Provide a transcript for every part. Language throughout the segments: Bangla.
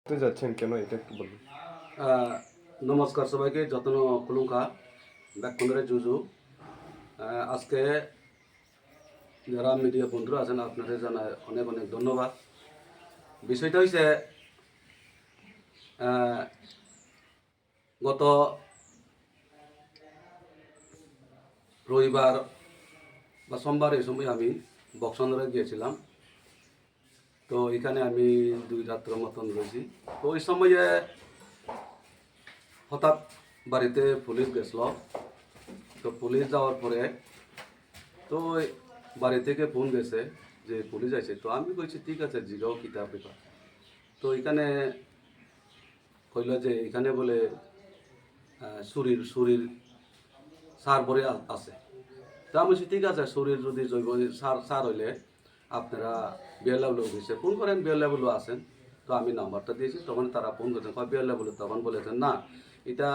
করতে যাচ্ছেন কেন এটা একটু বলুন। আহ, নমস্কার সবাইকে, যত্ন কুলুঙ্কা ব্যাকুণ্ডরে জুজু। আজকে যারা মিডিয়া বন্ধুরা আছেন আপনাদের জানায় অনেক অনেক ধন্যবাদ। বিষয়টা হয়েছে গত রবিবার বা সোমবার এই সময় আমি বক্সনগরে গিয়েছিলাম। তো এখানে আমি 2 রাত্র মতন রয়েছি। তো ওই সময়ে হঠাৎ বাড়িতে পুলিশ গেছিল। তো পুলিশ যাওয়ার পরে তো বাড়ি থেকে ফোন গেছে যে পুলিশ আছে। তো আমি কইছি ঠিক আছে, জিগাও কিতাব পেপার। তো এখানে কইল যে এখানে বলে শরীর সার ভরে আছে। তো আমি বলছি ঠিক আছে, শরীর যদি জৈব সার হইলে আপনারা বিএলডাব্লিউ অফিসে ফোন করেন, বিএলডাব্লিউ আসেন। তো আমি নাম্বারটা দিয়েছি, তখন তারা ফোন করেছেন বিএলডাব্লিউ। তখন বলেছেন না, এটা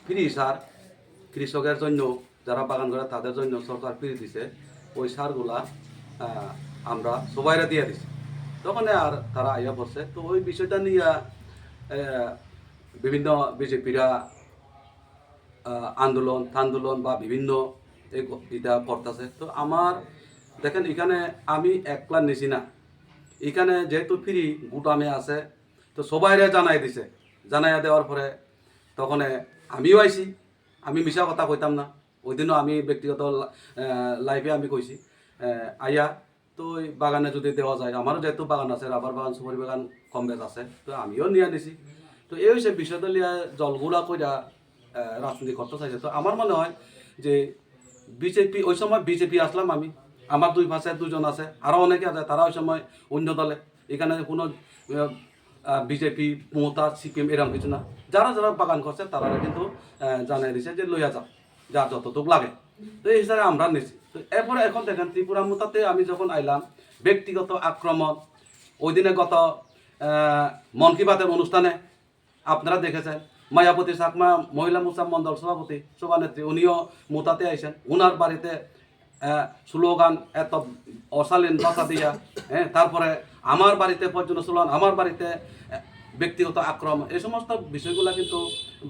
ফ্রি সার, কৃষকের জন্য, যারা বাগান করে তাদের জন্য সরকার ফ্রি দিছে। ওই সারগুলা আমরা সবাইরা দিয়ে দিছি। তখন আর তারা আইয়া পড়ছে। তো ওই বিষয়টা নিয়ে বিভিন্ন বিজেপিরা আন্দোলন বা বিভিন্ন এটা করতেছে। তো আমার দেখেন, এখানে আমি একলা নিছি না, এখানে যেহেতু ফ্রি গুটামে আছে, তো সবাইরে জানাই দিছে। জানাইয়া দেওয়ার পরে তখন আমিও আইছি। আমি মিশা কথা কইতাম না। ওই দিনও আমি ব্যক্তিগত লাইফে আমি কইছি আইয়া তো ওই বাগানে যদি দেওয়া যায়, আমারও যেহেতু বাগান আছে, রাবার বাগান, সুপারি বাগান কম বেশ আছে, তো আমিও নিয়ে নিছি। তো এই হচ্ছে বিষয়টা লিয়া জলগুলা কইরা রাজনীতি করতে চাইছে। তো আমার মনে হয় যে বিজেপি, ওই সময় বিজেপি আসলাম আমি, আমার দুই পাশে দুজন আছে, আরও অনেকে আছে, তারা ওই সময় অন্য দলে। এখানে কোনো বিজেপি, মমতা, সিপিএম এরকম কিছু না। যারা যারা বাগান করছে তারা কিন্তু জানাই দিছে যে লইয়া যাও, যা যতটুক লাগে। তো এই হিসাবে আমরা নিছি। তো এরপরে এখন দেখেন, ত্রিপুরা মোতাতে আমি যখন আইলাম, ব্যক্তিগত আক্রমণ। ওই দিনে গত মন কি বাতের অনুষ্ঠানে আপনারা দেখেছেন, মায়াবতী চাকমা মহিলা মোর্চা মন্ডল সভাপতি, সভানেত্রী, উনিও মোতাতে আইসেন। উনার বাড়িতে স্লোগান এত অশালীন ভাষা দিয়া, হ্যাঁ, তারপরে আমার বাড়িতে পর্যন্ত স্লোগান, আমার বাড়িতে ব্যক্তিগত আক্রমণ। এই সমস্ত বিষয়গুলো কিন্তু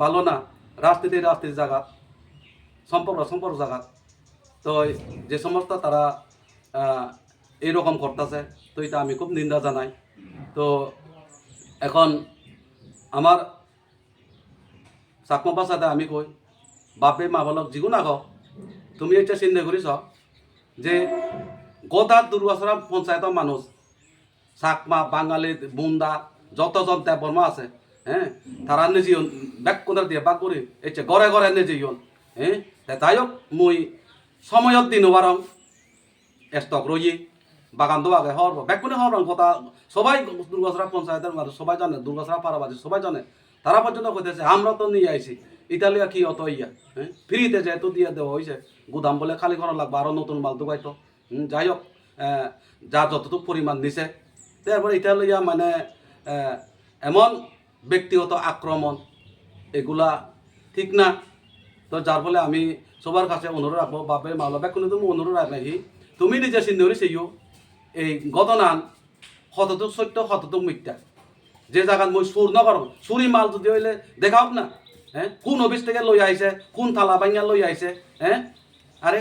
ভালো না। রাজনীতির জায়গা, সম্পর্ক জায়গা। তো যে সমস্ত তারা এইরকম করতেছে, তো এটা আমি খুব নিন্দা জানাই। তো এখন আমার চাকমা ভাষাতে আমি কই, বাপে মা বলক যিগুণ আগ, তুমি এটা চিন্তা করিস যে গোদার দুর্গাছড়া পঞ্চায়েতের মানুষ, চাকমা, বাঙালি, বুন্দা, যতজন দেব বর্মা আছে, হ্যাঁ, তারা নিজে ব্যাক কোনার দিয়ে বাক করি এসে ঘরে ঘরে নিজে ইয়ন, হ্যাঁ। তাই হোক, মুই সময়ত দিন বারং স্টক রই বাগান দো আগে হর ব্যাক কোনে হর কথা সবাই দুর্গাছড়া পঞ্চায়েতের মানুষ সবাই জানে, দুর্গাছড়া পাড়াবাজি সবাই জানে। তারা পর্যন্ত কইতেছে আমরা তো নিয়ে আইছি, ইতালিয়া কি অত ইয়া, হ্যাঁ, ফ্রিতে যেহেতু দিয়ে দেওয়া হয়েছে, গুদাম বলে খালি করা লাগবে, আরও নতুন মাল ঢুকাইতো। যাই হোক, যা যতটুকু পরিমাণ নিছে, তারপরে ইতালিয়া মানে এমন ব্যক্তিগত আক্রমণ, এগুলা ঠিক না। তো যার ফলে আমি সবার কাছে অনুরোধ রাখবো, বাপে মাওলা ব্যাক কোনো তুমি অনুরোধ রাখি, তুমি নিজে চিন্তা সেইও এই গদনান শতটুক সত্য শতটুক মিথ্যা। যে জায়গাত মই চুর নকরো, চুরি মাল যদি হইলে দেখাওক না, হ্যাঁ, কোন অফিস থেকে লই আইছে, কোন থালা ভাঙিয়া লই আইছে, হ্যাঁ। আরে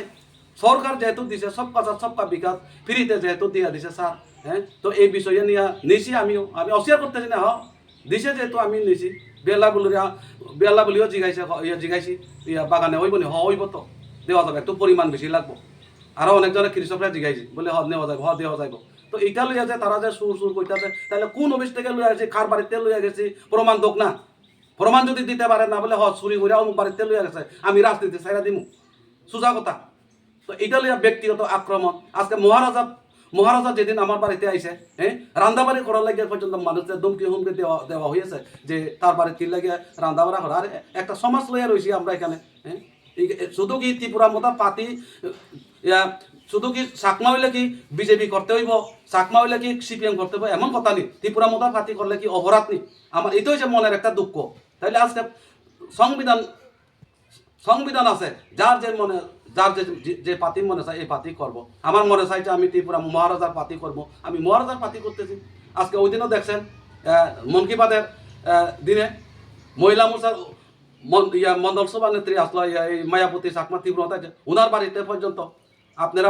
সরকার যেহেতু দিছে, সব কথা সবকা বিকাশ ফ্রিতে যেহেতু দিয়া দিছে স্যার, হ্যাঁ। তো এই বিষয়ে নিয়ে নিছি, আমি অস্বীকার করতেছি না, দিছে যেহেতু আমি নিছি। বেলা বলিও জিগাইছি ইয়া বাগানে হইব নি, হইব তো, দেওয়া যাবে, একটু পরিমাণ বেশি লাগবো। আরো অনেকজনে কৃষকরা জিগাইছে বলে নেওয়া যাবে, দেওয়া যাইব। তো এইটা লইয়া যে তারা যে সুর কইতাছে, তাহলে কোন অফিস থেকে লইয়া গেছি, কার বাড়িতে লইয়া গেছি, প্রমাণ দোক না। প্রমাণ যদি দিতে পারে না, বলে চুরি করে অমুক বাড়িতে লইয়া গেছে, আমি রাজনীতি ছাইরা দিমু, সোজা কথা। তো এটা লইয়া ব্যক্তিগত আক্রমণ। আজকে মহারাজা যেদিন আমার বাড়িতে আইছে, হ্যাঁ, রান্দাবাড়ি করার লাগে পর্যন্ত মানুষের ধমকি হুমকি দেওয়া হয়েছে যে তার বাড়িতে কি লাগে রান্দাবাড়া করা। আর একটা সমাজ লইয়া রয়েছি আমরা এখানে, হ্যাঁ। শুধু কি ত্রিপুরা মতো পাতি, শুধু কি চাকমা হইলে কি বিজেপি করতে হইব, চাকমা হইলে কি সিপিএম করতে হইব, এমন কথা নেই। ত্রিপুরা মতো পাতি করলে কি অপরাধ নেই? আমার এটাই হচ্ছে মনের একটা দুঃখ। তাইলে আজকে সংবিধান আছে, যার যে পাতি মনে চায় এই পাতি করবো। আমার মনে চাইছে আমি ত্রিপুরা মহারাজার পাতি করবো, আমি মহারাজার পাতি করতেছি। আজকে ওই দিনও দেখছেন মন কি বাতের দিনে মহিলা মোর্চার মন্ডল সভা নেত্রী আসলো এই মায়াবতী চাকমা তীব্রতা ওনার বাড়িতে পর্যন্ত আপনারা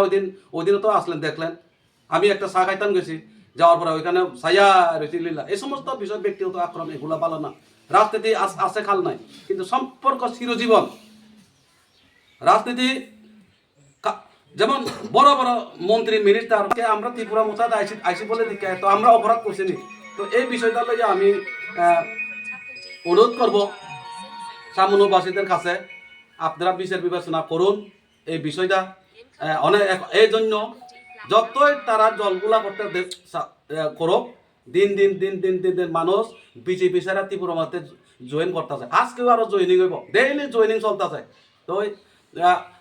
ওই দিনও তো আসলেন দেখলেন। আমি একটা চা খাইতাম গেছি, যাওয়ার পরে ওইখানে ছায়া রয়েছে লীলা। এই সমস্ত বিষয় ব্যক্তিগত আক্রমণ এগুলো ভালো না। রাজনীতি আছে খাল নাই, কিন্তু সম্পর্ক চিরজীবন। রাজনীতি যেমন বড় বড় মন্ত্রী মিনিস্টারকে আমরা ত্রিপুরা মোচাতে আইসি বলে দিকে তো আমরা অপরাধ করছি নি। তো এই বিষয়টা লইয়া আমি অনুরোধ করব সামনুবাসীদের কাছে, আপনারা বিচার বিবেচনা করুন এই বিষয়টা। অনেক এই জন্য যতই তারা জলগুলা করতে করুক, দিন দিন দিন দিন দিন দিন মানুষ বিজেপি সারা ত্রিপুরা মধ্যে জয়েন করতেছে। আজকেও আরো জয়েনিং হইব, ডেইলি জয়েনিং চলতেছে। তো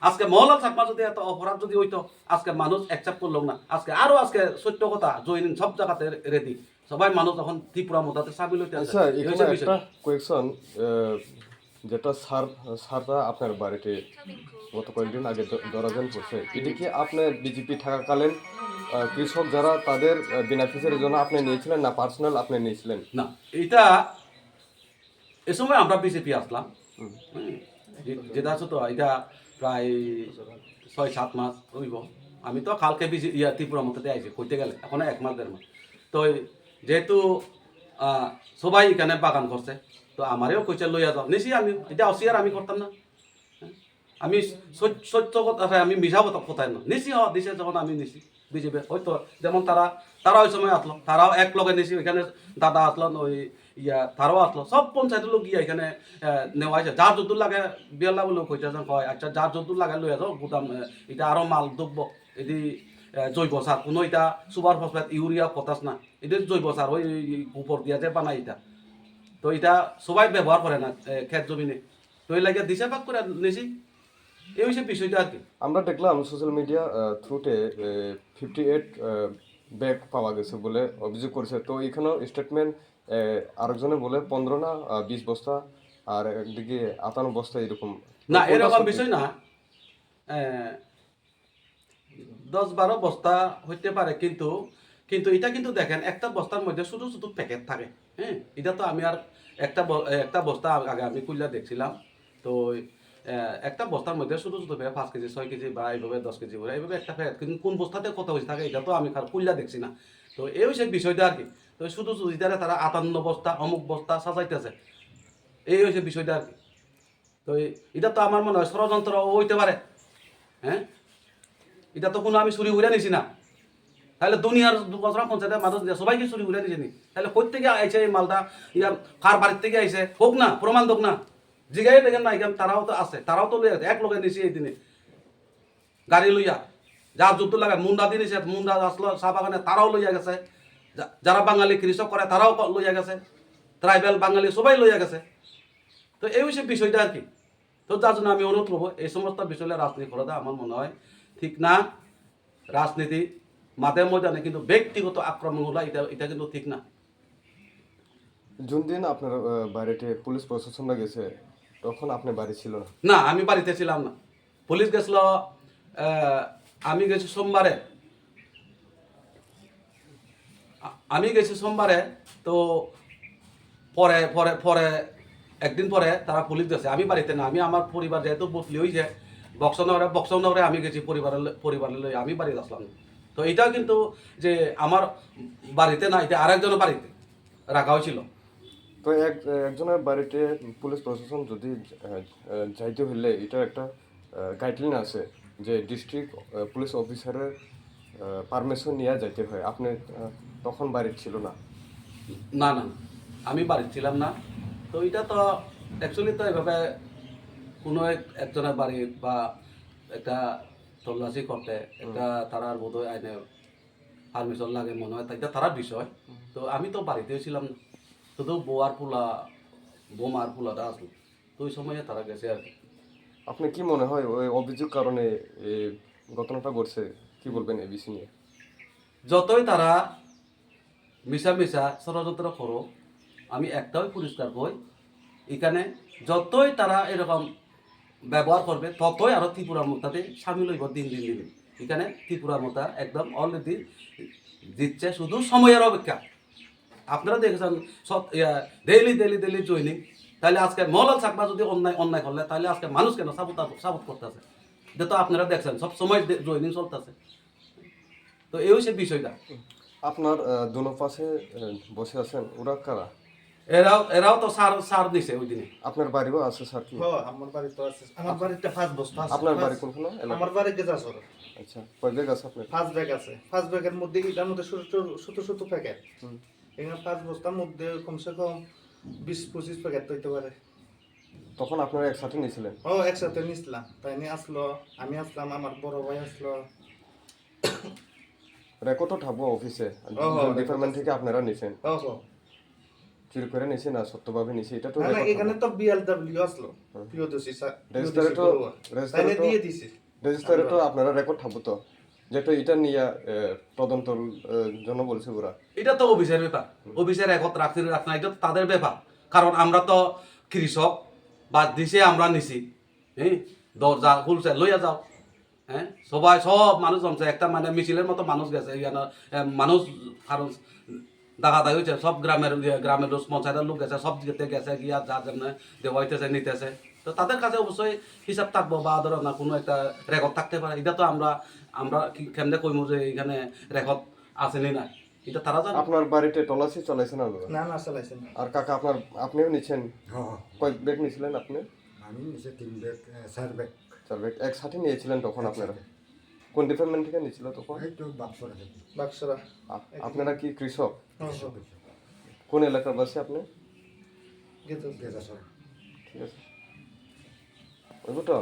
আজকে মহলাল চাকমা যদি এত অপরাধ যদি হইতো, আজকে মানুষ অ্যাকসেপ্ট করলো না। আজকে সত্য কথা, জয়েনিং সব জায়গাতে রেডি, সবাই মানুষ তখন ত্রিপুরা মতাতে সামিল হইতে আছে। আচ্ছা, এখানে একটা কোয়েকশন, যেটা সারটা আপনার বাড়িতে গত কয়েকদিন আগে ধরাজান পড়ছে, এটা কি আপনি বিজেপি থাকাকালীন কৃষক যারা তাদের বেনিফিসিয়ারির জন্য আপনি নিয়েছিলেন না পার্সোনাল আপনি নিয়েছিলেন? না, এটা এ সময় আমরা বিজেপি আসলাম, যেটা আছে তো এটা প্রায় 6-7 মাস হইব। আমি তো কালকে ত্রিপুরা মধ্যে আইছি করতে গেলে, এখন 1 মাস 1.5 মাস। তো যেহেতু সবাই এখানে বাগান করছে, তো আমারও কইছে লইয়া যাও, নিছি আমি। এটা অসিয়ার আমি করতাম না, আমি সত্য কথা, আমি মিশা কোথায় না নিছি। দিছে যখন আমি নিছি বিজেপি, হয়তো যেমন তারা ওই সময় আসলো, তারাও এক লগে নিছি। ওইখানে দাদা আসলো, ওই তারাও আসলো, সব পঞ্চায়েত লোক গিয়ে এখানে নেওয়া হয়েছে। যার যদুর লাগে বিয়াল্লা বলেও কইতে কয়, আচ্ছা যার যদুর লাগে লইয়া যাও গুদাম, এটা আরো মাল দুখব। এটি জৈব সার, কোনো এটা সুপার ফসফেট ইউরিয়া পটাশ না, এটা জৈব সার, ওই গোবর দিয়া যে বানাই এটা। তো এটা সবাই ব্যবহার করে না ক্ষেত জমিনে, তো এই লাগে দিশা ভাগ করে নিছি। এই হচ্ছে বিষয়টা আর কি। আমরা দেখলাম সোশ্যাল মিডিয়া থ্রুতে 58 ব্যাগ পাওয়া গেছে বলে অভিযোগ করেছে। তো এখানেও স্টেটমেন্ট আরেকজনে বলে 15 না 20 বস্তা, আর একদিকে 58 বস্তা এরকম। না, এরকম বিষয় না, 10-12 বস্তা হইতে পারে, কিন্তু এটা কিন্তু দেখেন একটা বস্তার মধ্যে শুধু শুধু প্যাকেট থাকে। হ্যাঁ, এটা তো আমি আর একটা বস্তা আগে আমি কুইল্লা দেখছিলাম। তো একটা বস্তার মধ্যে শুধু শুধু প্যাকেট 5 কেজি 6 কেজি বা এইভাবে 10 কেজি করে এইভাবে একটা প্যাকেট, কিন্তু কোন বস্তাতে কত হয়েছে থাকে এটা তো আমি কুইল্লা দেখছি না। তো এই হচ্ছে বিষয়টা আর কি। তো শুধু শুধু ইতারে তারা 58 বস্তা অমুক বস্তা সাজাইতেছে, এই হচ্ছে বিষয়টা আর কি। তো এটা তো আমার মনে হয় ষড়যন্ত্র হইতে পারে। হ্যাঁ, এটা তো কোনো আমি চুরি উড়ে নিছি না। তাহলে দুনিয়ার 2 বছর পঞ্চায়েতের মানুষ সবাইকে চুরি উড়ে নিছে নি? তাহলে কই থেকে আইছে এই মালটা, কার বাড়ির থেকে আইছে হোক না, প্রমাণ হোক না, জিগাই দেখেন না। এখানে তারাও তো আছে, তারাও তো লইয়া এক লগে নিছি এই দিনে গাড়ি লইয়া। যার যুদ্ধ লাগে মুন্ডা দিয়ে নিছে, মুন্ডা আসলো চা বাগানে, তারাও লইয়া গেছে। যারা বাঙালি কৃষক করে তারাও লইয়া গেছে, ট্রাইবেল বাঙালি সবাই লইয়া গেছে। তো এই হচ্ছে বিষয়টা আর কি। তো যার জন্য আমি অনুরোধ করবো, এই সমস্ত বিষয়ে রাজনীতি করাটা আমার মনে হয় ঠিক না। রাজনীতি মাঝে ময়দানে, কিন্তু ব্যক্তিগত আক্রমণগুলো এটা কিন্তু ঠিক না। যোন দিন আপনার বাড়িতে পুলিশ প্রশাসনরা গেছে তখন আপনি বাড়ি ছিল না? না, আমি বাড়িতে ছিলাম না। পুলিশ গেছিল, আমি গেছি সোমবারে। তো পরে পরে পরে একদিন পরে তারা পুলিশ গেছে, আমি বাড়িতে না। আমি আমার পরিবার যেহেতু বসলি হয়েছে বক্সনগরে আমি গেছি পরিবারের লই, আমি বাড়িতে আসলাম। তো এটাও কিন্তু যে আমার বাড়িতে না, এটা আরেকজনের বাড়িতে রাখা হয়েছিল। তো একজনের বাড়িতে পুলিশ প্রশাসন যদি যাইতে হলে এটা একটা গাইডলাইন আছে যে ডিস্ট্রিক্ট পুলিশ অফিসারের পারমিশন নিয়ে যাইতে হয়। আপনি তখন বাড়িতে ছিল না? না না, আমি বাড়িতে ছিলাম না। তো এটা তো অ্যাকচুয়ালি তো এভাবে কোনো একজনের বাড়ি বা একটা তল্লাশি করতে একটা তারার বোধহয় আইনে পারমিশন লাগে মনে হয়, এটা তারার বিষয়। তো আমি তো বাড়িতেও ছিলাম না, শুধু বোমার পোলাটা আসলো, তো ওই সময়ে তারা গেছে আর কি। আপনি কি মনে হয় ওই অভিযোগ কারণে এই ঘটনাটা ঘটছে? কি বলবেন এই বিষয় নিয়ে? যতই তারা মিশা ষড়যন্ত্র করো, আমি একটাই পরিষ্কার কই, এখানে যতই তারা এরকম ব্যবহার করবে ততই আরো ত্রিপুরা মোতাতে সামিল হইব দিন দিন দিন। এখানে ত্রিপুরা মোতা একদম অলরেডি দিচ্ছে, শুধু সময়ের অপেক্ষা। আপনারা দেখেছেন সব ডেইলি জয়নিং, তাহলে আজকে মহলাল চাকমা যদি অন্যায় করলে তাহলে আজকে মানুষ কেন সাপোর্ট করতেছে? এটা তো আপনারা দেখছেন সব সময় জয়নিং চলতেছে। তো এই হচ্ছে বিষয়টা। আপনার দুনো পাশে বসে আছেন ওরা কারা? এরাও তো সার দিছে ওই দিনে। আপনার বাড়িও আছে স্যার কি? আমার বাড়ি তো আছে, আমার বাড়িতে 5 বস্তা আছে। আপনার বাড়ি কোনখানে? আমার বাড়ি গেজাসর। আচ্ছা, কয় ব্যাগ আছে আপনার? 5 ব্যাগ আছে, 5 ব্যাগের মধ্যে এটার মধ্যে ছোট প্যাকেট। এখানে 5 বস্তার মধ্যে কমসে কম 20-25 প্যাকেট হইতে পারে। তখন আপনারা একসাথে নিয়েছিলেন? একসাথে নিছিলাম, তাই নিয়ে আসলো, আমি আসলাম, আমার বড় ভাই আসলো। রেকর্ডও থাকবো অফিসে ডিপার্টমেন্ট থেকে আপনারা নিছেন? চুরি করে নিছে না সত্যভাবে নিছে এটা তো না, এখানে তো বিএলডব্লিউ আসলো, প্রিয়দর্শী স্যার, রেজিস্টারে তো তাই নিয়ে দিয়ে দিছি। রেজিস্টারে তো আপনারা রেকর্ড থাকবো তো, যেটা এটা নিয়ে তদন্তর জন্য বলছে ওরা। এটা তো অফিসের ব্যাপার, অফিসের একত রাখতে রাখ না, এটা তো তাদের ব্যাপার। কারণ আমরা তো কৃষক, বাদ দিছে আমরা নিছি, হ্যাঁ, দরজা খুলছে লইয়া যাও, হ্যাঁ, সব মানুষ জমছে, একটা মানে মিছিলের মতো মানুষ গেছে, মানুষ কারণ দাগাদাগি হয়েছে, সব গ্রামের লোক, পঞ্চায়েতের লোক গেছে, সব দিকে গেছে, গিয়া যা যেমন দেওয়া হইতেছে নিতেছে। তো তাদের কাছে অবশ্যই হিসাব থাকবো বা ধরো না কোনো একটা রেকর্ড থাকতে পারে। এটা তো আমরা কেমনে কইমু যে এখানে রেকর্ড আসেনি না, এটা তারা জানে। আপনার বাড়িতে তল্লাশি চালাইছেন না? না চালাইছেন না। আর কাকা আপনিও নিছেন? হ্যাঁ, কয় ব্যাগ নিছিলেন আপনি? আমি নিচে 3 ব্যাগ 4 ব্যাগ 4 ব্যাগ একসাথে নিয়েছিলেন তখন আপনারা? কোন ডিপার্টমেন্ট থেকে নিছিল তখন? এই তো বাক্সরা থেকে বাক্সরা। আপনারা কি কৃষক? সব কোন এলাকার বাসী আপনি? গেজাসর। গেজাসর ঠিক আছে, ওইগুলো তো